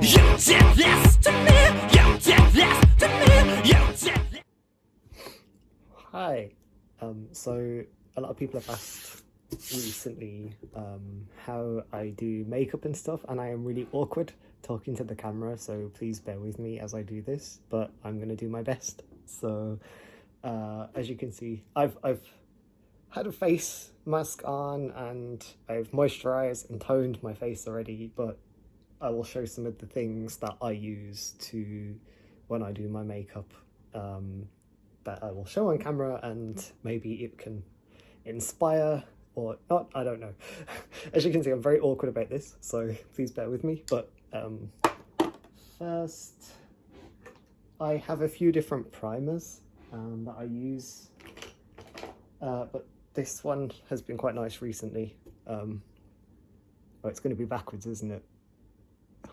You did this to me. You did this to me. You did this. Hi. So a lot of people have asked recently how I do makeup and stuff, and I am really awkward talking to the camera, so please bear with me as I do this, but I'm gonna do my best. So as you can see, I've had a face mask on and I've moisturized and toned my face already, but I will show some of the things that I use to when I do my makeup that I will show on camera, and maybe it can inspire or not, I don't know. As you can see, I'm very awkward about this, so please bear with me. But first, I have a few different primers that I use, but this one has been quite nice recently. Oh, it's going to be backwards, isn't it?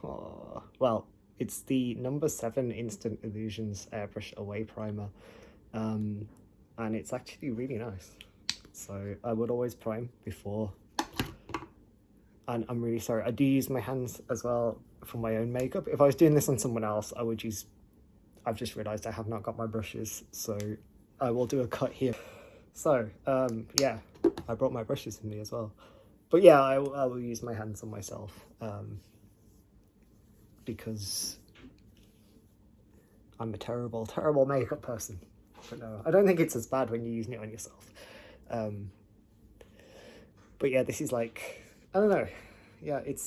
Oh, well, it's the number 7 Instant Illusions Airbrush Away Primer, and it's actually really nice. So I would always prime before, and I'm really sorry, I do use my hands as well for my own makeup. If I was doing this on someone else, I would use, I've just realised I have not got my brushes, so I will do a cut here. So yeah, I brought my brushes with me as well, but yeah, I will use my hands on myself because I'm a terrible makeup person. But no, I don't think it's as bad when you're using it on yourself. But yeah, this is like, I don't know. Yeah, it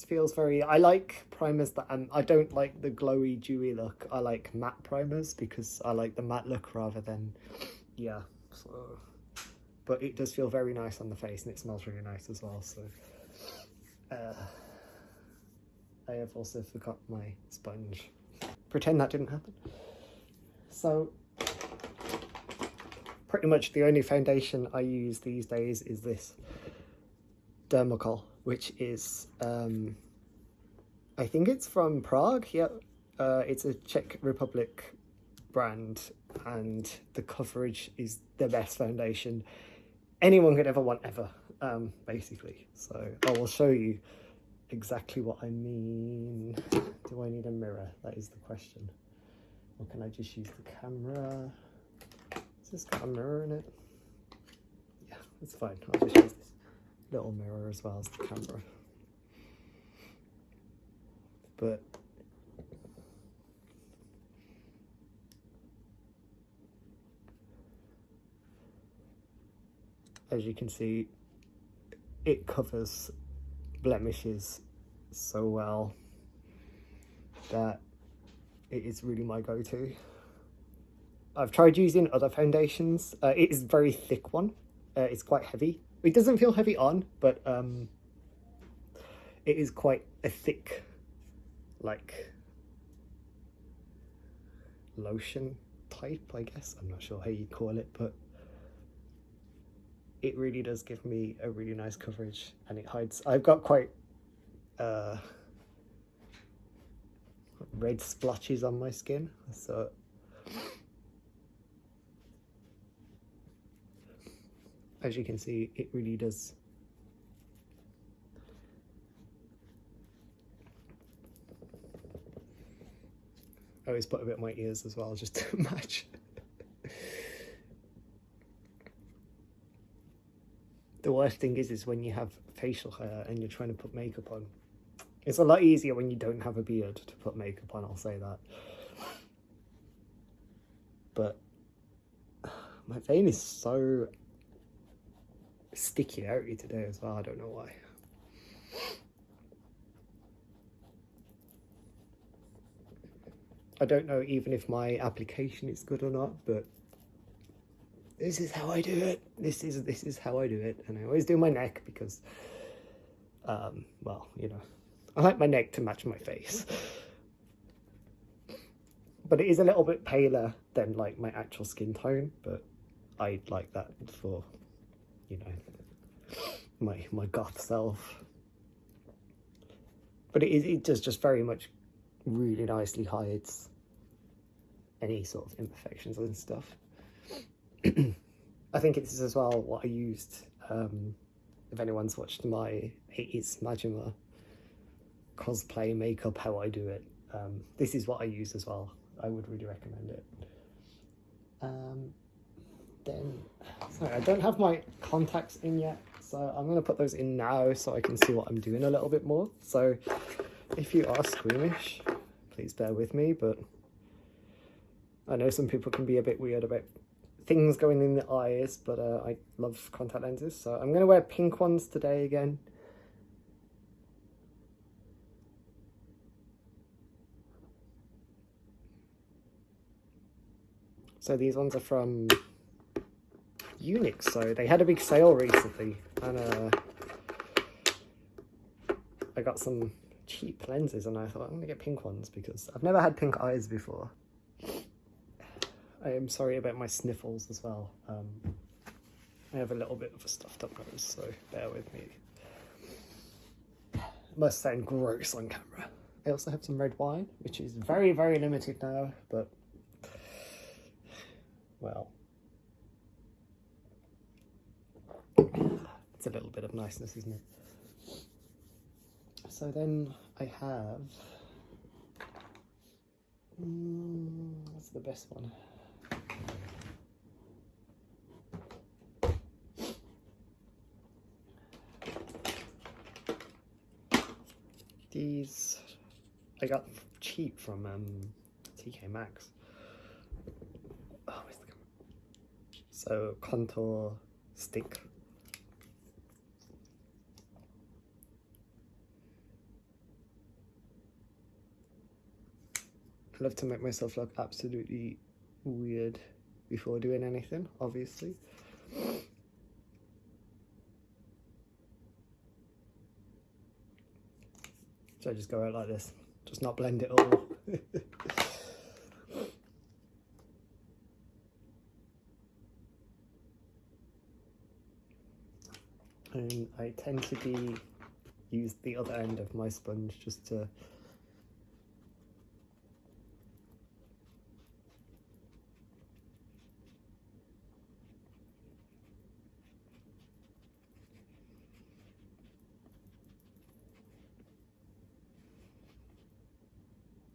feels very, I like primers that I don't like the glowy, dewy look. I like matte primers because I like the matte look rather than, yeah. So, but it does feel very nice on the face, and it smells really nice as well. So, I have also forgot my sponge. Pretend that didn't happen. So, pretty much the only foundation I use these days is this Dermacol, which is, I think it's from Prague, yeah. It's a Czech Republic brand, and the coverage is the best foundation anyone could ever want ever, basically. So I will show you exactly what I mean. Do I need a mirror? That is the question. Or can I just use the camera? Has this got a mirror in it? Yeah, it's fine. I'll just use this little mirror as well as the camera. But as you can see, it covers blemishes so well that it is really my go-to. I've tried using other foundations. It is a very thick one. It's quite heavy. It doesn't feel heavy on, but it is quite a thick, like, lotion type, I guess. I'm not sure how you call it, but it really does give me a really nice coverage, and it hides. I've got quite red splotches on my skin, so as you can see, it really does. I always put a bit in my ears as well, just to match. The worst thing is when you have facial hair and you're trying to put makeup on. It's a lot easier when you don't have a beard to put makeup on, I'll say that. But my vein is so sticky out today as well, I don't know why. I don't know even if my application is good or not, but this is how I do it. This is how I do it, and I always do my neck because, well, you know, I like my neck to match my face. But it is a little bit paler than like my actual skin tone, but I like that for, you know, my goth self. But it does just very much really nicely hides any sort of imperfections and stuff. I think this is as well what I used, if anyone's watched my 80s Majima cosplay makeup how I do it, this is what I use as well. I would really recommend it. Then, sorry, I don't have my contacts in yet, so I'm going to put those in now so I can see what I'm doing a little bit more. So if you are squeamish, please bear with me, but I know some people can be a bit weird about things going in the eyes, but I love contact lenses, so I'm going to wear pink ones today again. So these ones are from Unix, so they had a big sale recently, and I got some cheap lenses, and I thought I'm gonna get pink ones because I've never had pink eyes before. I am sorry about my sniffles as well. I have a little bit of a stuffed up nose, so bear with me. It must sound gross on camera. I also have some red wine, which is very, very limited now, but well, it's a little bit of niceness, isn't it? So then I have, what's the best one? These I got cheap from TK Maxx. Oh, where's the camera? So contour stick. I love to make myself look absolutely weird before doing anything, obviously. So I just go out like this, just not blend it all. And I tend to use the other end of my sponge just to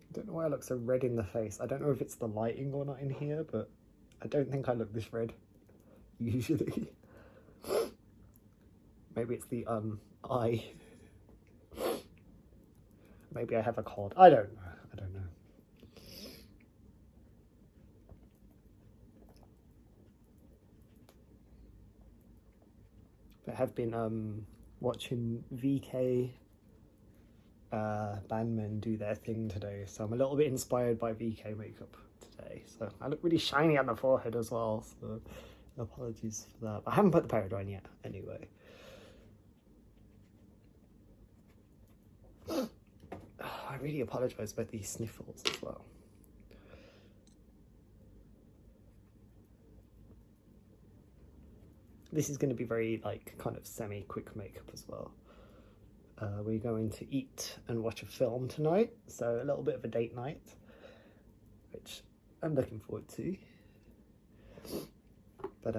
I don't know why I look so red in the face. I don't know if it's the lighting or not in here, but I don't think I look this red usually. Maybe it's the eye. Maybe I have a cold. I don't know. I don't know. But I have been watching VK bandmen do their thing today, so I'm a little bit inspired by VK makeup today. So I look really shiny on the forehead as well, so apologies for that. I haven't put the powder on yet anyway. I really apologise about these sniffles as well. This is going to be very like kind of semi-quick makeup as well. We're going to eat and watch a film tonight, so a little bit of a date night, which I'm looking forward to. But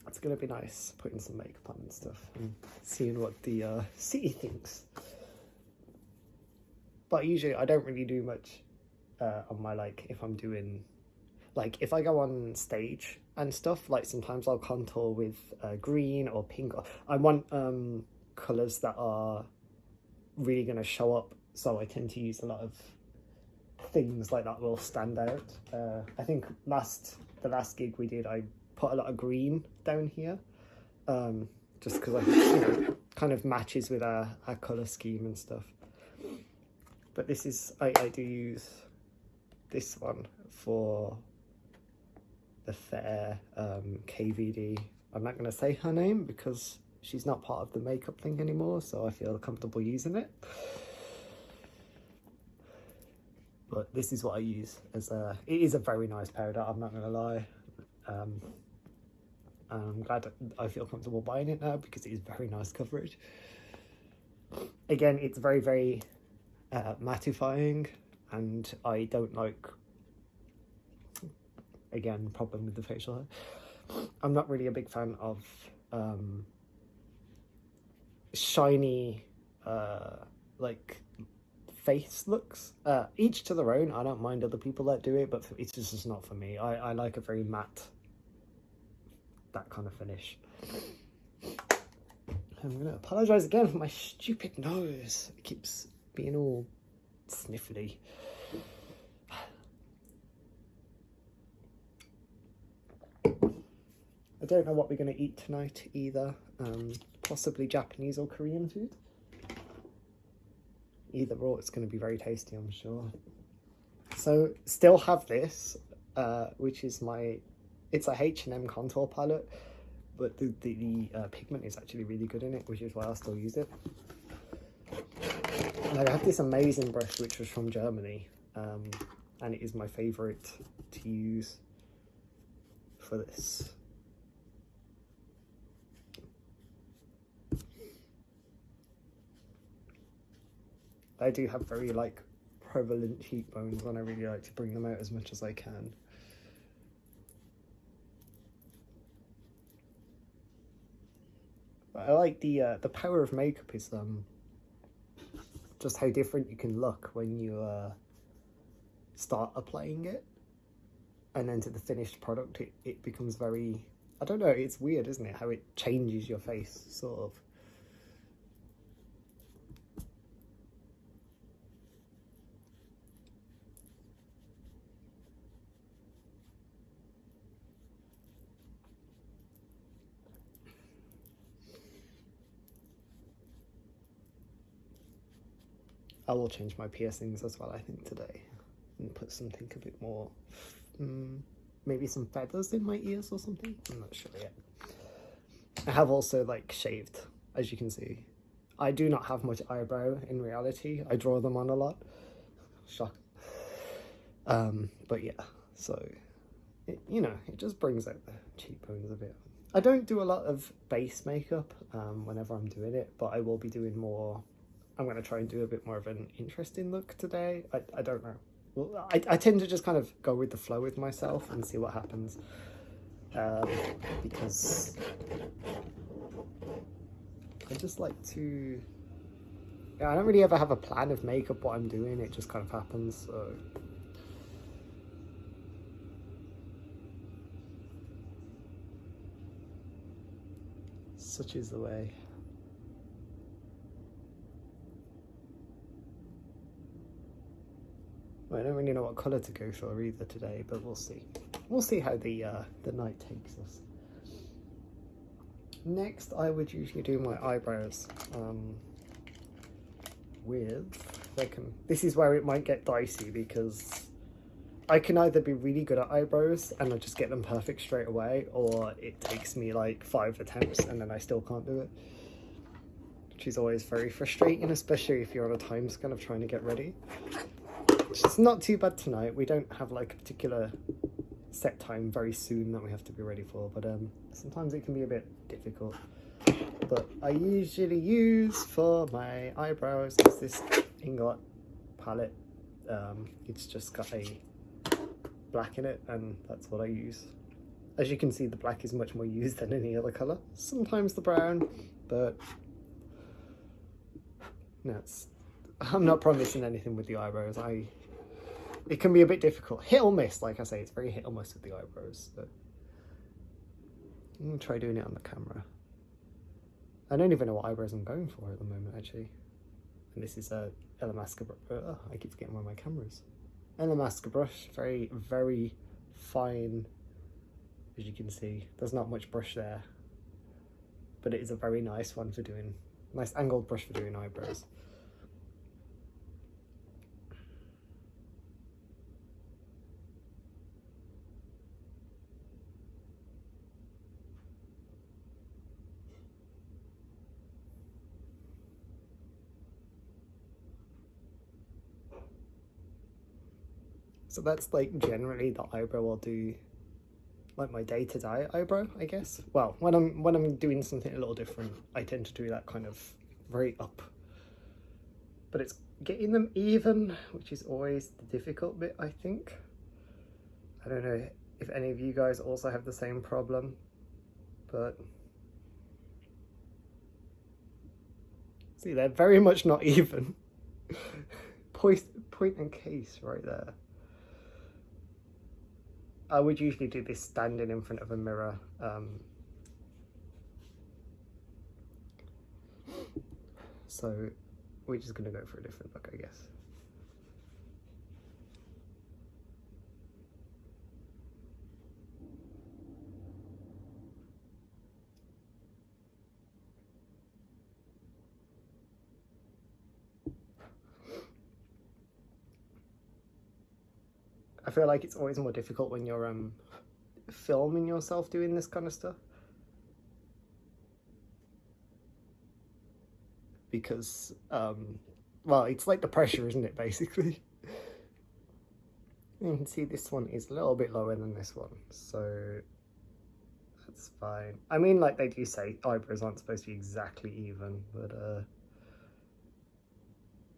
it's going to be nice putting some makeup on and stuff and seeing what the city thinks. But usually I don't really do much on my, like, if I'm doing, like, if I go on stage and stuff, like, sometimes I'll contour with green or pink. I want colours that are really going to show up, so I tend to use a lot of things like that will stand out. I think the last gig we did, I put a lot of green down here, just because I kind of matches with our colour scheme and stuff. But this is, I do use this one for the fair KVD. I'm not going to say her name because she's not part of the makeup thing anymore, so I feel comfortable using it. But this is what I use as it is a very nice powder, I'm not going to lie. I'm glad that I feel comfortable buying it now because it is very nice coverage. Again, it's very, very mattifying, and I don't like, again, problem with the facial hair. I'm not really a big fan of shiny like face looks. Each to their own. I don't mind other people that do it, but it's just not for me. I like a very matte, that kind of finish. I'm gonna apologize again for my stupid nose. It keeps being all sniffly. I don't know what we're going to eat tonight either. Possibly Japanese or Korean food. Either or, it's going to be very tasty, I'm sure. So, still have this, which is it's a H&M contour palette, but the pigment is actually really good in it, which is why I still use it. And I have this amazing brush, which was from Germany, and it is my favourite to use for this. I do have very like prevalent cheekbones, and I really like to bring them out as much as I can. But I like the power of makeup is just how different you can look when you start applying it, and then to the finished product it becomes very, I don't know, it's weird, isn't it, how it changes your face, sort of. I will change my piercings as well, I think, today, and put something a bit more, maybe some feathers in my ears or something. I'm not sure yet. I have also like shaved, as you can see. I do not have much eyebrow in reality. I draw them on a lot. Shock. But yeah, so it, it just brings out the cheekbones a bit. I don't do a lot of base makeup whenever I'm doing it, but I will be doing more. I'm going to try and do a bit more of an interesting look today. I don't know. Well, I tend to just kind of go with the flow with myself and see what happens. Because I just like to... Yeah, I don't really ever have a plan of makeup, what I'm doing. It just kind of happens, so... Such is the way. I don't really know what colour to go for either today, but we'll see. We'll see how the night takes us. Next, I would usually do my eyebrows this is where it might get dicey, because I can either be really good at eyebrows and I just get them perfect straight away, or it takes me like 5 attempts and then I still can't do it, which is always very frustrating, especially if you're on a time scale of trying to get ready. It's not too bad tonight. We don't have like a particular set time very soon that we have to be ready for, but sometimes it can be a bit difficult. But I usually use for my eyebrows is this Ingot palette. It's just got a black in it, and that's what I use. As you can see, the black is much more used than any other colour. Sometimes the brown, but no, I'm not promising anything with the eyebrows. It can be a bit difficult. Hit or miss, like I say, it's very hit or miss with the eyebrows. So I'm going to try doing it on the camera. I don't even know what eyebrows I'm going for at the moment, actually. And this is a Eyelashes brush. I keep forgetting where my camera is. Eyelashes brush, very, very fine, as you can see. There's not much brush there, but it is a very nice one for doing, nice angled brush for doing eyebrows. So that's like generally the eyebrow I'll do, like my day-to-day eyebrow, I guess. Well, when I'm doing something a little different, I tend to do that kind of very up. But it's getting them even, which is always the difficult bit, I think. I don't know if any of you guys also have the same problem, but see, they're very much not even. Point and case right there. I would usually do this standing in front of a mirror. So we're just going to go for a different look, I guess. I feel like it's always more difficult when you're filming yourself doing this kind of stuff, because well, it's like the pressure, isn't it, basically? You can see this one is a little bit lower than this one, so that's fine. I mean, like they do say eyebrows aren't supposed to be exactly even, but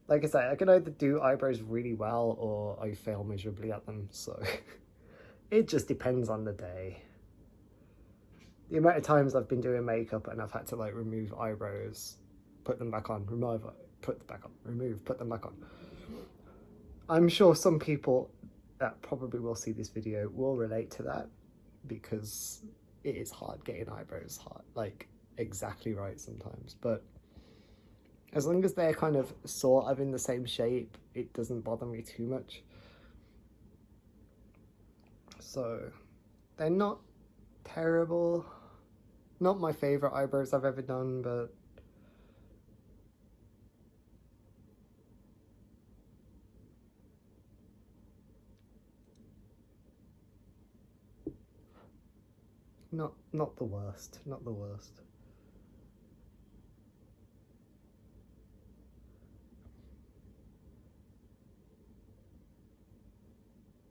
like I say, I can either do eyebrows really well or I fail miserably at them, so it just depends on the day. The amount of times I've been doing makeup and I've had to like remove eyebrows, put them back on, remove, put them back on, remove, put them back on. I'm sure some people that probably will see this video will relate to that, because it is hard getting eyebrows like exactly right sometimes, but as long as they're kind of sort of in the same shape, it doesn't bother me too much. So they're not terrible, not my favorite eyebrows I've ever done, but not the worst, not the worst.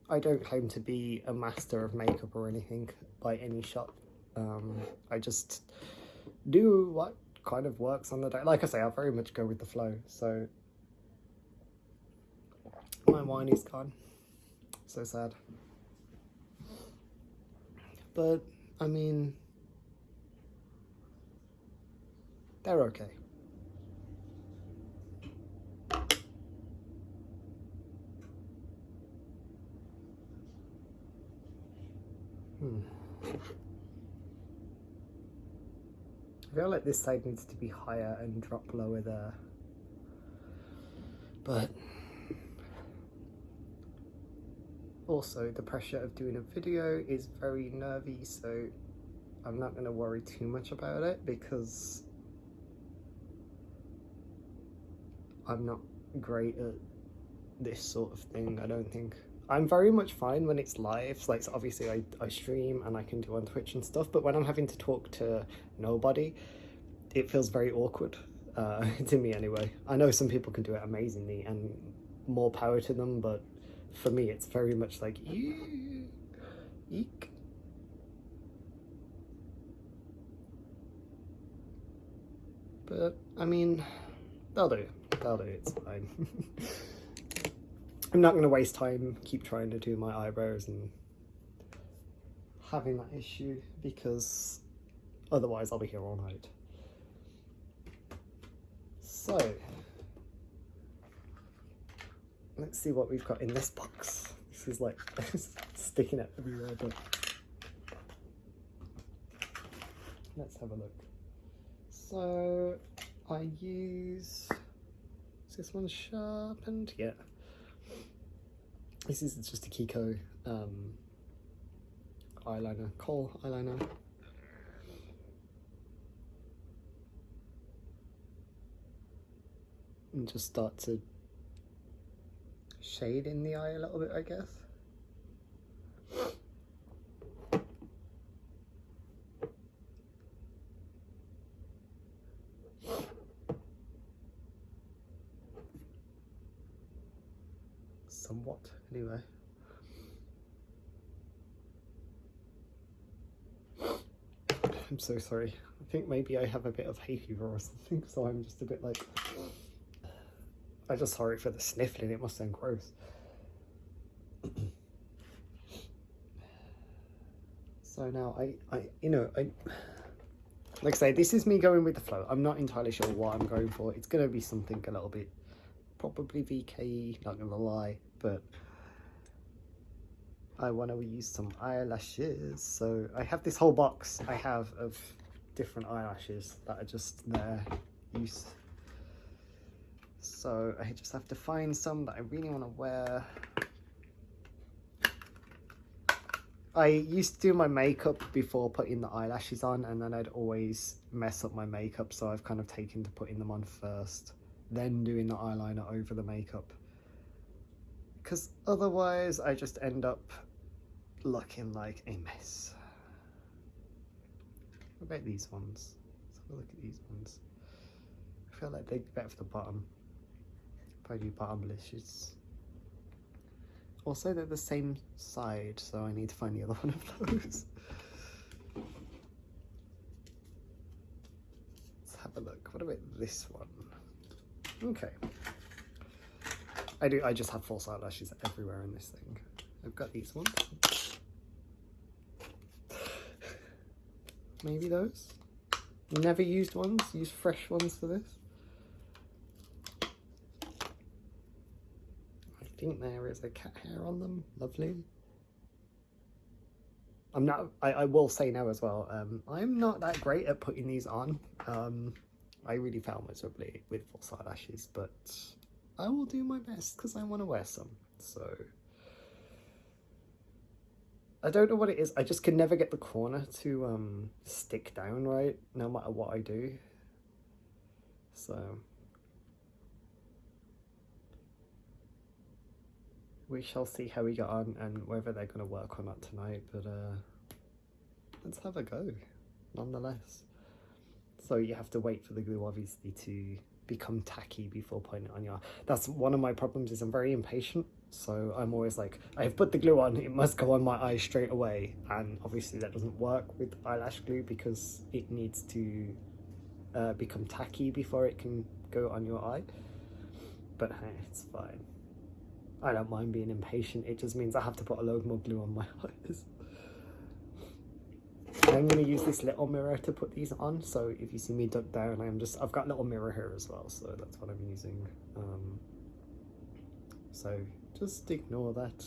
I don't claim to be a master of makeup or anything by any shot. I just do what kind of works on the day. Like I say, I very much go with the flow. So my wine is gone. So sad. But I mean, they're okay. I feel like this side needs to be higher and drop lower there. But also the pressure of doing a video is very nervy, so I'm not going to worry too much about it, because I'm not great at this sort of thing, I don't think. I'm very much fine when it's live, so like, so obviously I stream and I can do on Twitch and stuff, but when I'm having to talk to nobody, it feels very awkward, to me anyway. I know some people can do it amazingly and more power to them, but for me it's very much like, eek. But I mean, they'll do, it's fine. I'm not going to waste time keep trying to do my eyebrows and having that issue, because otherwise I'll be here all night. So let's see what we've got in this box. This is like sticking it everywhere, but let's have a look. So I use, is this one sharpened? Yeah. This is just a Kiko eyeliner, kohl eyeliner. And just start to shade in the eye a little bit, I guess. Somewhat, anyway. I'm so sorry. I think maybe I have a bit of hay fever or something, so I'm just a bit like, I'm just sorry for the sniffling, it must sound gross. So now I like I say, this is me going with the flow. I'm not entirely sure what I'm going for. It's going to be something a little bit probably VKE, not gonna lie, but I want to use some eyelashes. So I have this whole box I have of different eyelashes that are just their use. So I just have to find some that I really want to wear. I used to do my makeup before putting the eyelashes on, and then I'd always mess up my makeup, so I've kind of taken to putting them on first, then doing the eyeliner over the makeup. Because otherwise I just end up looking like a mess. What about these ones? Let's have a look at these ones. I feel like they'd be better for the bottom. If I do bottom lashes. Also, they're the same side, so I need to find the other one of those. Let's have a look. What about this one? Okay. I just have false eyelashes everywhere in this thing. I've got these ones. Maybe those. Never used ones. Use fresh ones for this. I think there is a cat hair on them. Lovely. I'm not. I will say now as well. I'm not that great at putting these on. I really fail miserably with false eyelashes, but I will do my best because I want to wear some. So I don't know what it is. I just can never get the corner to stick down right, no matter what I do. So we shall see how we get on and whether they're going to work or not tonight. But let's have a go, nonetheless. So you have to wait for the glue, obviously, to become tacky before putting it on your eye. That's one of my problems, is I'm very impatient. So I'm always like, I've put the glue on, it must go on my eye straight away. And obviously that doesn't work with eyelash glue because it needs to become tacky before it can go on your eye. But hey, it's fine. I don't mind being impatient. It just means I have to put a load more glue on my eyes. I'm going to use this little mirror to put these on, so if you see me duck down, I've got a little mirror here as well, so that's what I'm using. So just ignore that,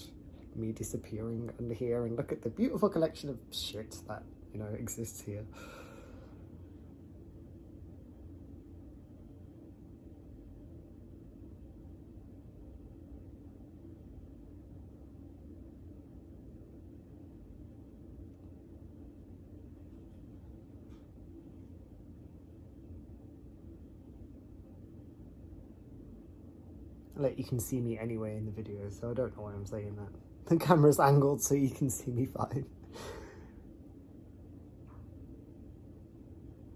me disappearing under here, and look at the beautiful collection of shit that, you know, exists here. Like, you can see me anyway in the video, so I don't know why I'm saying that. The camera's angled so you can see me fine.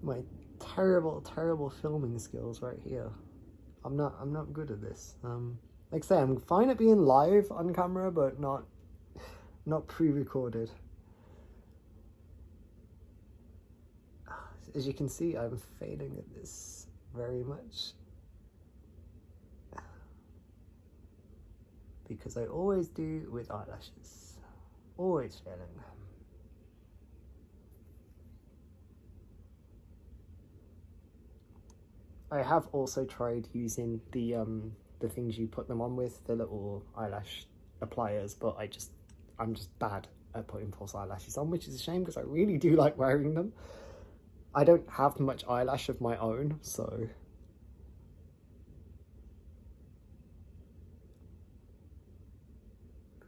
My terrible filming skills right here. I'm not good at this. Like I say, I'm fine at being live on camera, but not pre-recorded. As you can see, I'm failing at this very much. Because I always do with eyelashes. Always failing. I have also tried using the things you put them on with, the little eyelash appliers, but I'm just bad at putting false eyelashes on, which is a shame because I really do like wearing them. I don't have much eyelash of my own, so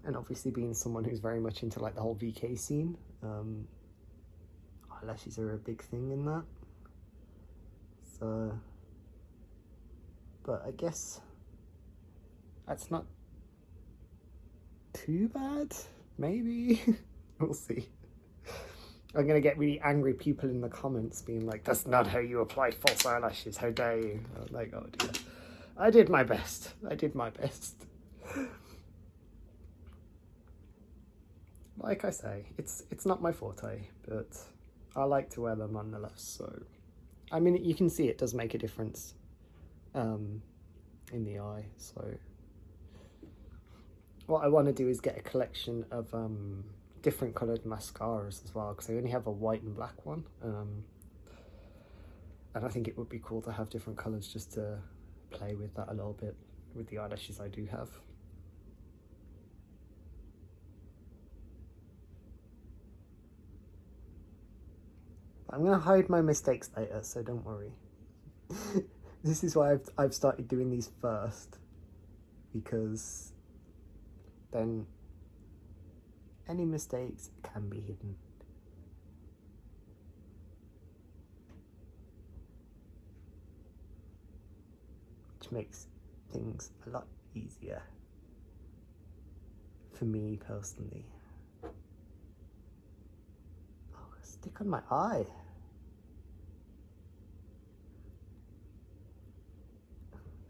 and obviously being someone who's very much into like the whole VK scene, eyelashes are a big thing in that. So, but I guess that's not too bad, maybe. We'll see. I'm gonna get really angry people in the comments being like, that's not how you apply false eyelashes, how dare you. I'm like, oh dear. I did my best. I did my best. Like I say, it's not my forte, but I like to wear them nonetheless. So, I mean, you can see it does make a difference in the eye. So, what I want to do is get a collection of different coloured mascaras as well, because I only have a white and black one. And I think it would be cool to have different colours just to play with that a little bit. with the eyelashes I do have. I'm going to hide my mistakes later, so don't worry. This is why I've started doing these first, because then any mistakes can be hidden. Which makes things a lot easier for me personally. Oh, stick on my eye.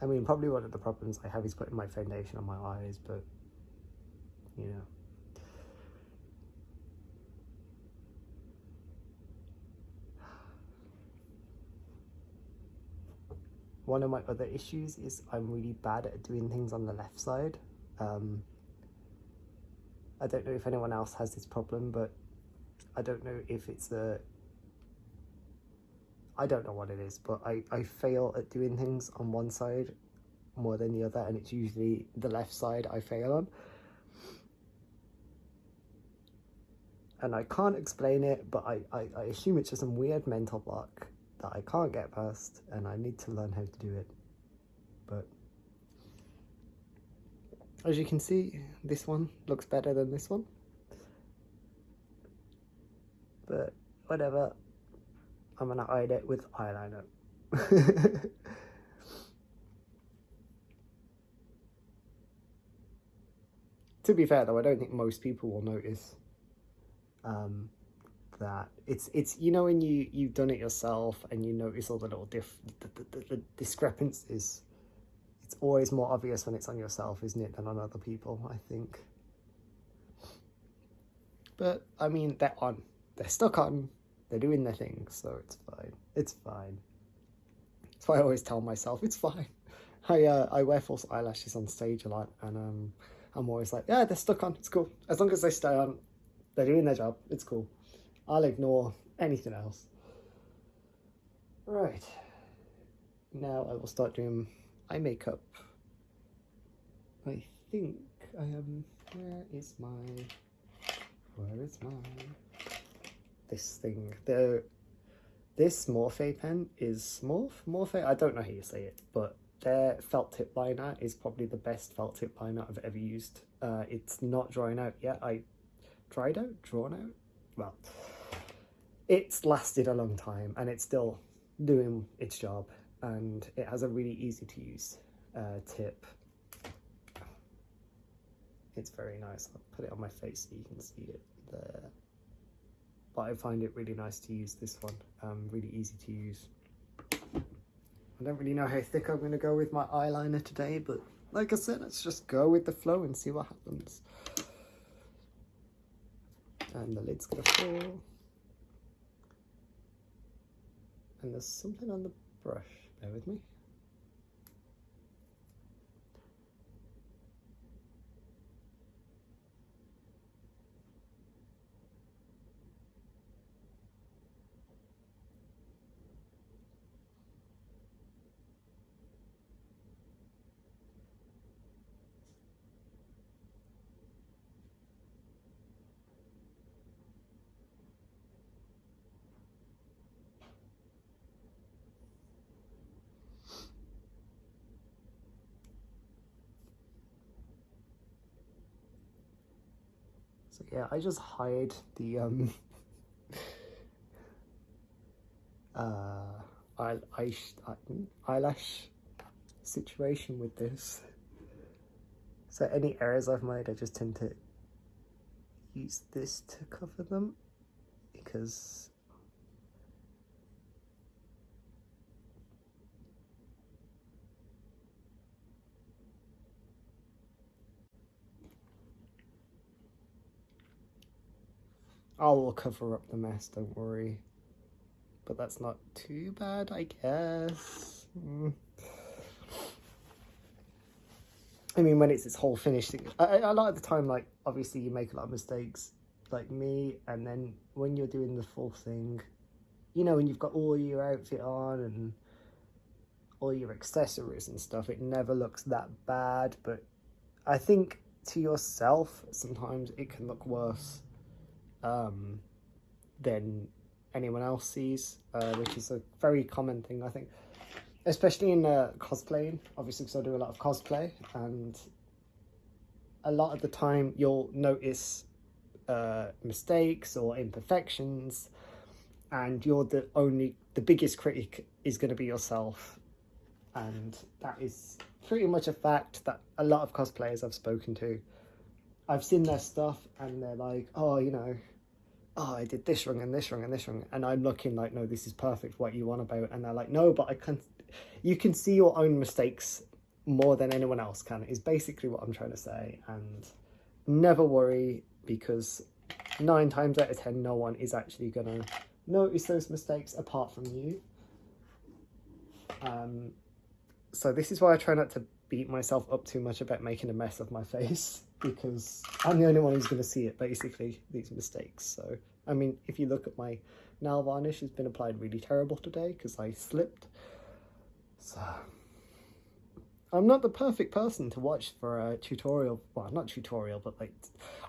I mean, probably one of the problems I have is putting my foundation on my eyes, but you know. One of my other issues is I'm really bad at doing things on the left side. I don't know if anyone else has this problem, but I don't know if it's I don't know what it is, but I fail at doing things on one side more than the other, and it's usually the left side I fail on. And I can't explain it, but I assume it's just some weird mental block that I can't get past, and I need to learn how to do it. But as you can see, this one looks better than this one. But whatever, I'm gonna hide it with eyeliner. To be fair though, I don't think most people will notice that it's you know, when you've done it yourself and you notice all the little the discrepancies. It's always more obvious when it's on yourself, isn't it, than on other people, I think. But I mean, they're stuck on, they're doing their thing, so it's fine. It's fine. That's why I always tell myself it's fine. I wear false eyelashes on stage a lot, and I'm always like, yeah, they're stuck on, it's cool. As long as they stay on, they're doing their job, it's cool. I'll ignore anything else. Right. Now I will start doing eye makeup. I think I am, where is my this thing? This Morphe pen is Morphe, I don't know how you say it, but their felt tip liner is probably the best felt tip liner I've ever used. It's not drying out yet. Drawn out? Well, it's lasted a long time and it's still doing its job, and it has a really easy to use tip. It's very nice. I'll put it on my face so you can see it there. But I find it really nice to use this one. Really easy to use. I don't really know how thick I'm going to go with my eyeliner today, but like I said, let's just go with the flow and see what happens. And the lid's going to fall. And there's something on the brush. Bear with me. So yeah, I just hide the eyelash situation with this. So any errors I've made, I just tend to use this to cover them, because I will cover up the mess, don't worry. But that's not too bad, I guess. I mean, when it's its whole finished thing, a lot of the time, like, obviously you make a lot of mistakes, like me, and then when you're doing the full thing, you know, when you've got all your outfit on and all your accessories and stuff, it never looks that bad. But I think to yourself, sometimes it can look worse than anyone else sees, which is a very common thing, I think, especially in cosplaying, obviously, because I do a lot of cosplay, and a lot of the time you'll notice mistakes or imperfections, and you're the biggest critic is going to be yourself. And that is pretty much a fact that a lot of cosplayers I've spoken to, I've seen their stuff and they're like, oh, you know, oh, I did this wrong and this wrong and this wrong. And I'm looking like, no, this is perfect, what you want about. And they're like, no, but you can see your own mistakes more than anyone else can, is basically what I'm trying to say. And never worry, because 9 times out of 10, no one is actually going to notice those mistakes apart from you. So this is why I try not to beat myself up too much about making a mess of my face, because I'm the only one who's going to see it, basically, these mistakes. So, I mean, if you look at my nail varnish, it's been applied really terrible today because I slipped. So, I'm not the perfect person to watch for a tutorial. Well, not tutorial, but like,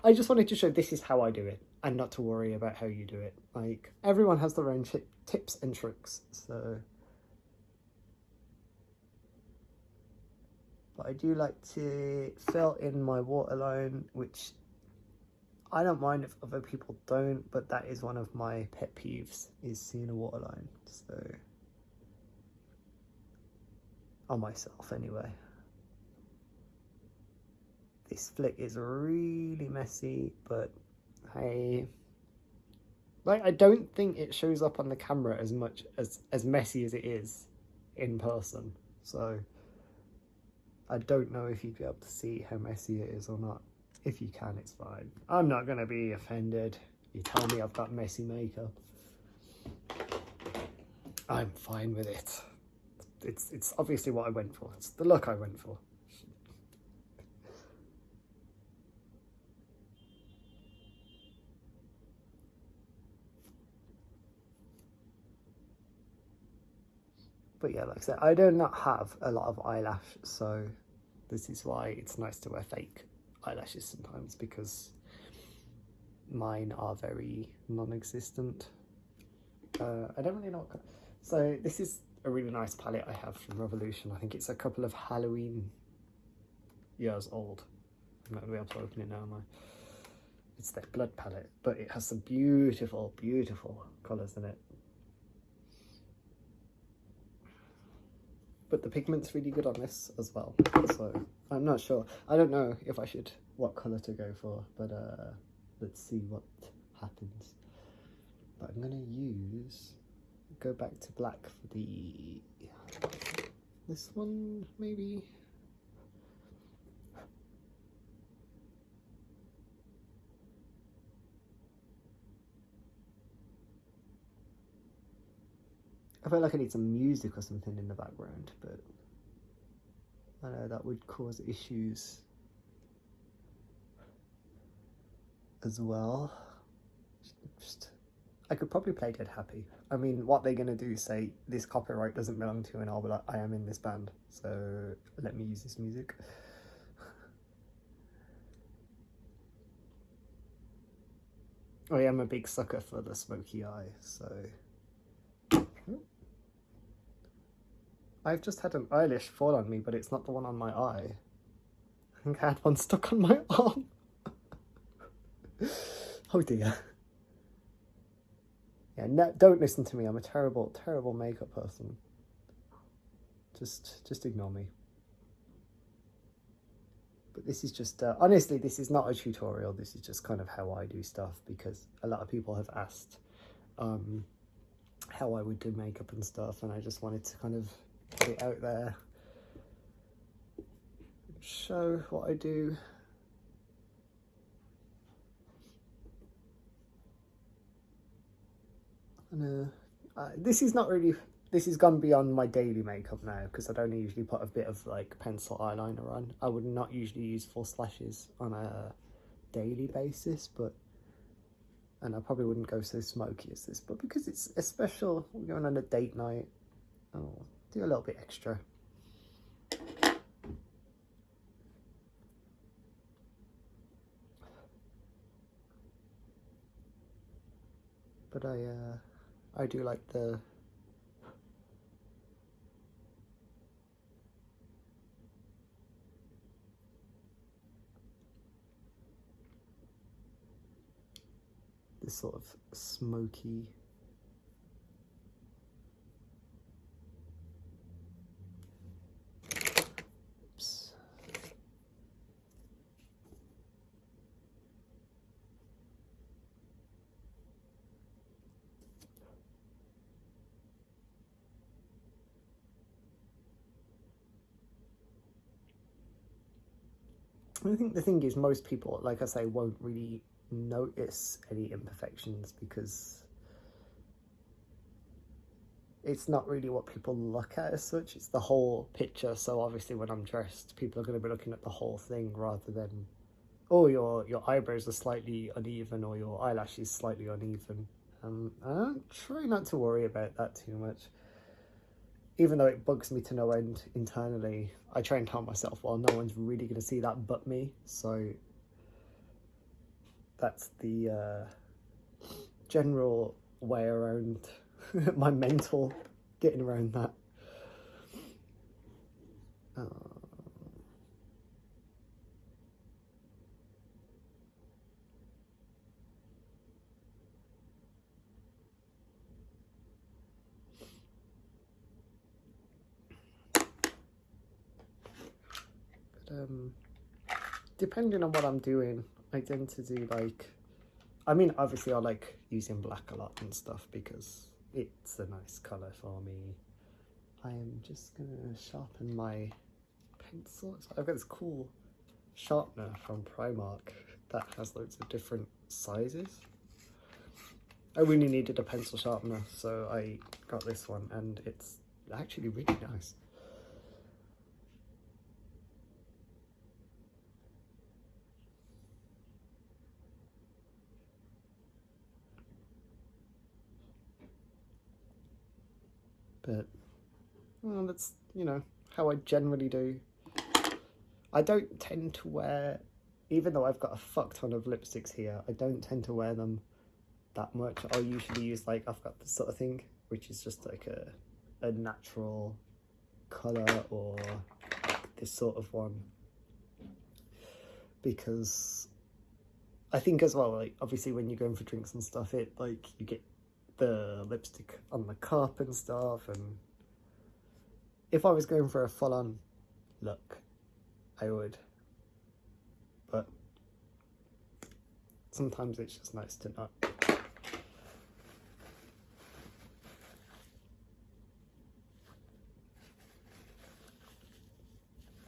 I just wanted to show this is how I do it and not to worry about how you do it. Like, everyone has their own tips and tricks, so... But I do like to fill in my waterline, which I don't mind if other people don't, but that is one of my pet peeves, is seeing a waterline. So, on myself anyway. This flick is really messy, but I don't think it shows up on the camera as much as messy as it is in person. So I don't know if you'd be able to see how messy it is or not. If you can, it's fine. I'm not going to be offended. You tell me I've got messy makeup. I'm fine with it. It's obviously what I went for. It's the look I went for. But yeah, like I said, I do not have a lot of eyelash, so this is why it's nice to wear fake eyelashes sometimes, because mine are very non-existent. I don't really know what... So this is a really nice palette I have from Revolution. I think it's a couple of Halloween years old. I'm not going to be able to open it now, am I? It's their blood palette, but it has some beautiful, beautiful colours in it. But the pigment's really good on this as well, so I'm not sure. I don't know if I should, what colour to go for, but let's see what happens. But I'm going to go back to black for this one, maybe. I feel like I need some music or something in the background, but I know that would cause issues as well. I could probably play Dead Happy. I mean, what they're going to do, say this copyright doesn't belong to an album, I am in this band, so let me use this music. I am a big sucker for the Smokey eye, so... I've just had an eyelash fall on me, but it's not the one on my eye. I think I had one stuck on my arm. Oh dear. Yeah, no, don't listen to me. I'm a terrible, terrible makeup person. Just ignore me. But this is just, honestly, this is not a tutorial. This is just kind of how I do stuff, because a lot of people have asked how I would do makeup and stuff, and I just wanted to kind of put it out there, show what I do. And this is not really, this has gone beyond my daily makeup now, because I'd only usually put a bit of like pencil eyeliner on. I would not usually use false lashes on a daily basis, and I probably wouldn't go so smoky as this, but because it's a special, we're going on a date night. Oh, do a little bit extra. But I do like the this sort of smoky I think the thing is, most people, like I say, won't really notice any imperfections because it's not really what people look at as such. It's the whole picture. So obviously when I'm dressed, people are going to be looking at the whole thing rather than, oh, your eyebrows are slightly uneven or your eyelashes slightly uneven. I try not to worry about that too much. Even though it bugs me to no end internally, I try and tell myself, well, no one's really going to see that but me. So that's the general way around my mental getting around that. Depending on what I'm doing, I tend to do like, I mean, obviously I like using black a lot and stuff because it's a nice colour for me. I am just gonna sharpen my pencil. So I've got this cool sharpener from Primark that has loads of different sizes. I really needed a pencil sharpener, so I got this one and it's actually really nice. But, well, that's, you know, how I generally do. I don't tend to wear, even though I've got a fuck ton of lipsticks here, I don't tend to wear them that much. I'll usually use, like, I've got this sort of thing, which is just like a natural colour, or this sort of one. Because I think as well, like, obviously when you're going for drinks and stuff, it, like, you get the lipstick on the cup and stuff, and if I was going for a full-on look, I would, but sometimes it's just nice to not.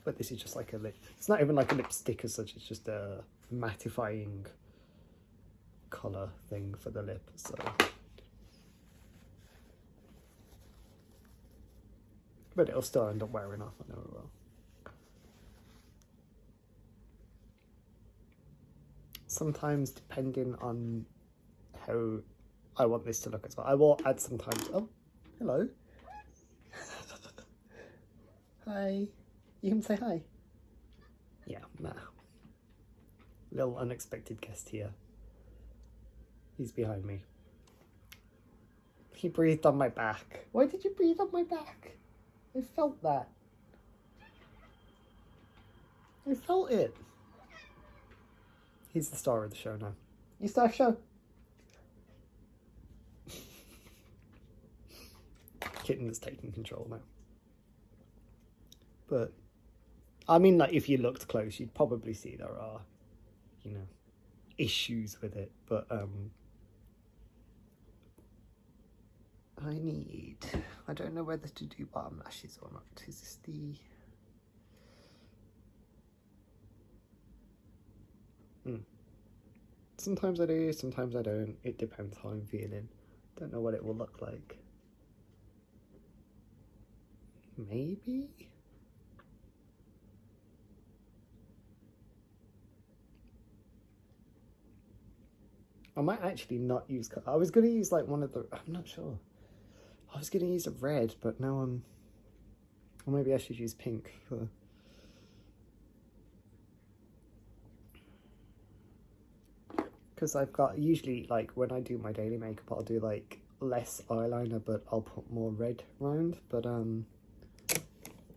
But this is just like a lip, it's not even like a lipstick as such, it's just a mattifying colour thing for the lip, so. But it'll still end up wearing off, I know it will. Sometimes, depending on how I want this to look as well, I will add sometimes, oh, hello. Hi. You can say hi. Yeah, nah. Little unexpected guest here. He's behind me. He breathed on my back. Why did you breathe on my back? I felt that. I felt it. He's the star of the show now. You star of the show. Kitten is taking control now. But, I mean, like, if you looked close, you'd probably see there are, you know, issues with it. But, I don't know whether to do bottom lashes or not. Is this the... Sometimes I do, sometimes I don't. It depends how I'm feeling. Don't know what it will look like. Maybe? I might actually not use... I was going to use like one of the... I'm not sure. I was going to use a red, but now I'm Or maybe I should use pink for... Because I've got, usually, like, when I do my daily makeup, I'll do, like, less eyeliner, but I'll put more red around. But,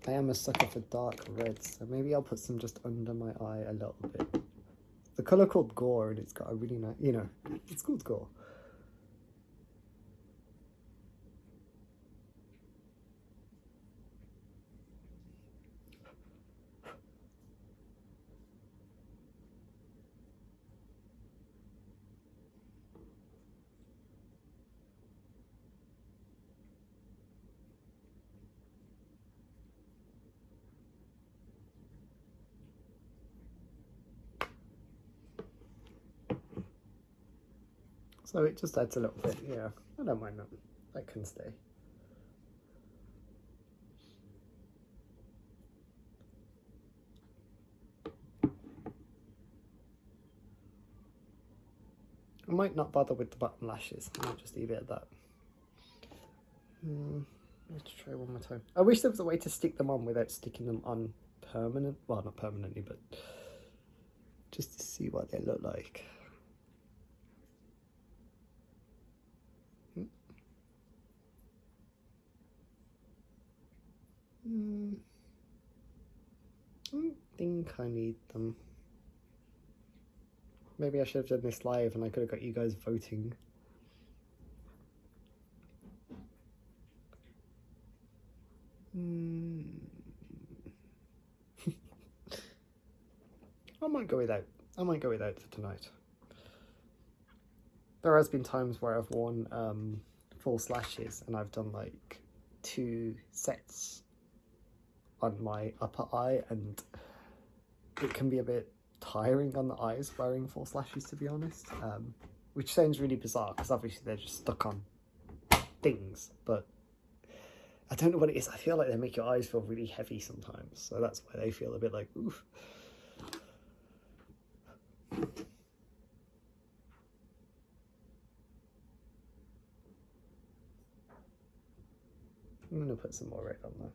I am a sucker for dark reds, so maybe I'll put some just under my eye a little bit. The colour called Gore, and it's got a really nice, you know, it's called Gore. So it just adds a little bit, yeah. I don't mind that. That can stay. I might not bother with the bottom lashes. I might just leave it at that. Let's try one more time. I wish there was a way to stick them on without sticking them on permanent. Well, not permanently, but just to see what they look like. I don't think I need them. Maybe I should have done this live and I could have got you guys voting. I might go without. I might go without for tonight. There has been times where I've worn false lashes and I've done like 2 sets on my upper eye, and it can be a bit tiring on the eyes wearing false lashes, to be honest, which sounds really bizarre because obviously they're just stuck on things, but I don't know what it is. I feel like they make your eyes feel really heavy sometimes, so that's why they feel a bit like oof. I'm gonna put some more red on there.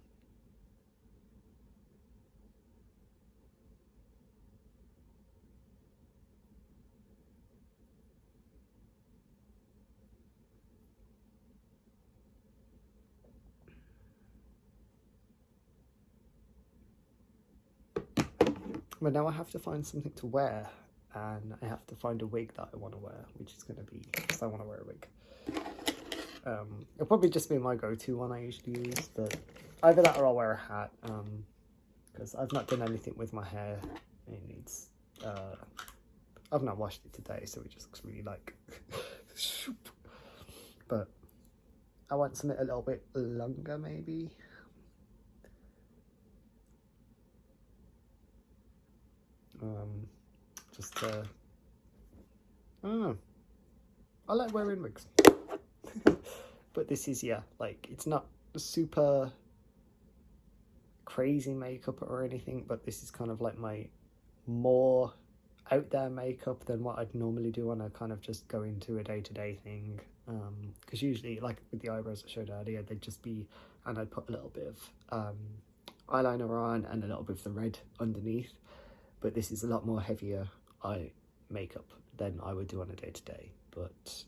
But now I have to find something to wear, and I have to find a wig that I want to wear, which is going to be, because I want to wear a wig. It'll probably just be my go-to one I usually use, but either that or I'll wear a hat, because I've not done anything with my hair. It needs, I've not washed it today, so it just looks really like, but I want something a little bit longer maybe. I don't know. I like wearing wigs. But this is, yeah, like, it's not super crazy makeup or anything, but this is kind of like my more out there makeup than what I'd normally do when I kind of just go into a day-to-day thing. Because usually, like with the eyebrows I showed earlier, they'd just be, and I'd put a little bit of eyeliner on and a little bit of the red underneath. But this is a lot more heavier eye makeup than I would do on a day-to-day. But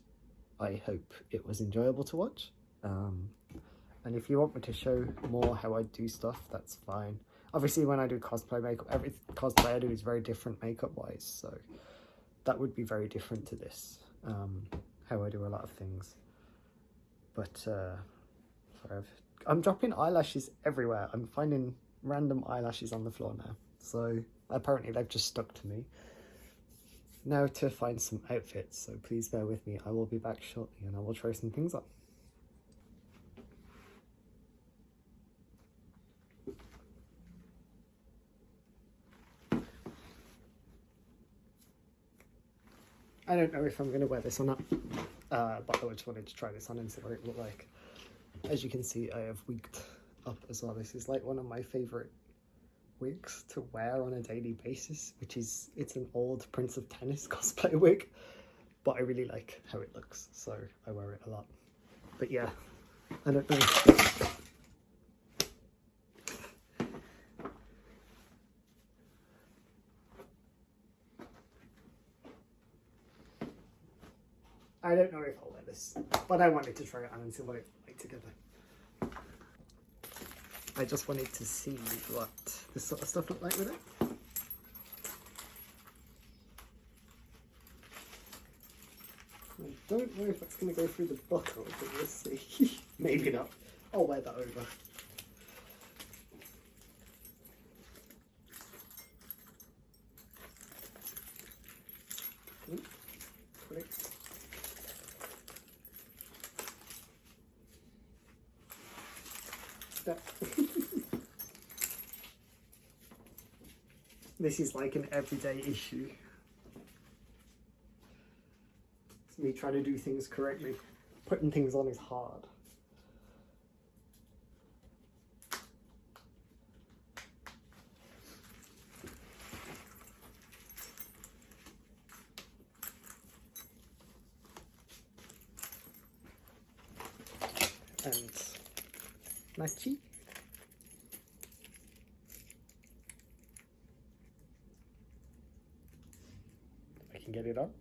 I hope it was enjoyable to watch. And if you want me to show more how I do stuff, that's fine. Obviously, when I do cosplay makeup, every cosplay I do is very different makeup-wise. So that would be very different to this, how I do a lot of things. But sorry, I'm dropping eyelashes everywhere. I'm finding random eyelashes on the floor now. So apparently they've just stuck to me. Now to find some outfits, so please bear with me. I will be back shortly and I will try some things on. I don't know if I'm going to wear this or not, but I just wanted to try this on and see what it looked like. As you can see, I have wigged up as well. This is like one of my favourite wigs to wear on a daily basis, it's an old Prince of Tennis cosplay wig, but I really like how it looks, so I wear it a lot. But yeah, I don't know. I don't know if I'll wear this, but I wanted to try it on and see what it's like together. I just wanted to see what this sort of stuff looked like with it. I don't know if that's going to go through the buckle, but we'll see. Maybe not. I'll wear that over. Quick. This is like an everyday issue. It's me trying to do things correctly. Putting things on is hard. And matchy. I can get it up.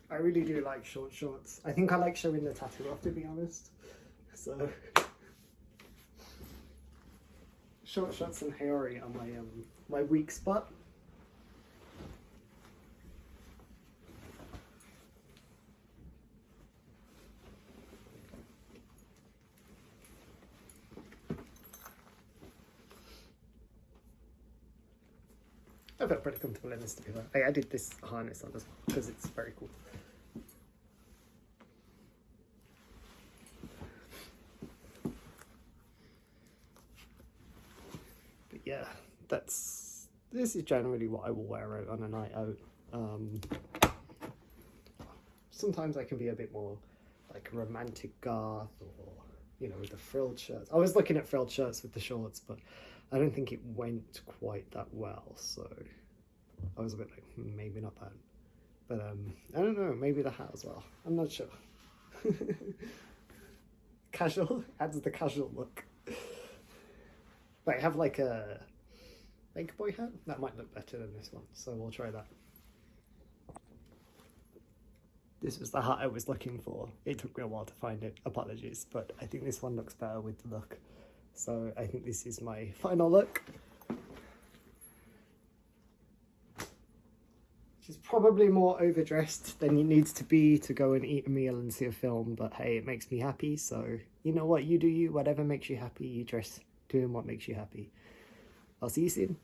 I really do like short shorts. I think I like showing the tattoo off, to be honest. So short shorts and haori are my weak spot. I felt pretty comfortable in this, to be fair. I added this harness on as well because it's very cool. But yeah, this is generally what I will wear out on a night out. Sometimes I can be a bit more like romantic goth, or you know, with the frilled shirts. I was looking at frilled shirts with the shorts, but I don't think it went quite that well, so I was a bit like, maybe not that. But I don't know, maybe the hat as well. I'm not sure. Casual, adds the casual look. But I have like a Baker Boy hat. That might look better than this one, so we'll try that. This was the hat I was looking for. It took me a while to find it, apologies, but I think this one looks better with the look. So I think this is my final look. Which is probably more overdressed than it needs to be to go and eat a meal and see a film, but hey, it makes me happy, so you know what, you do you, whatever makes you happy, you dress doing what makes you happy. I'll see you soon.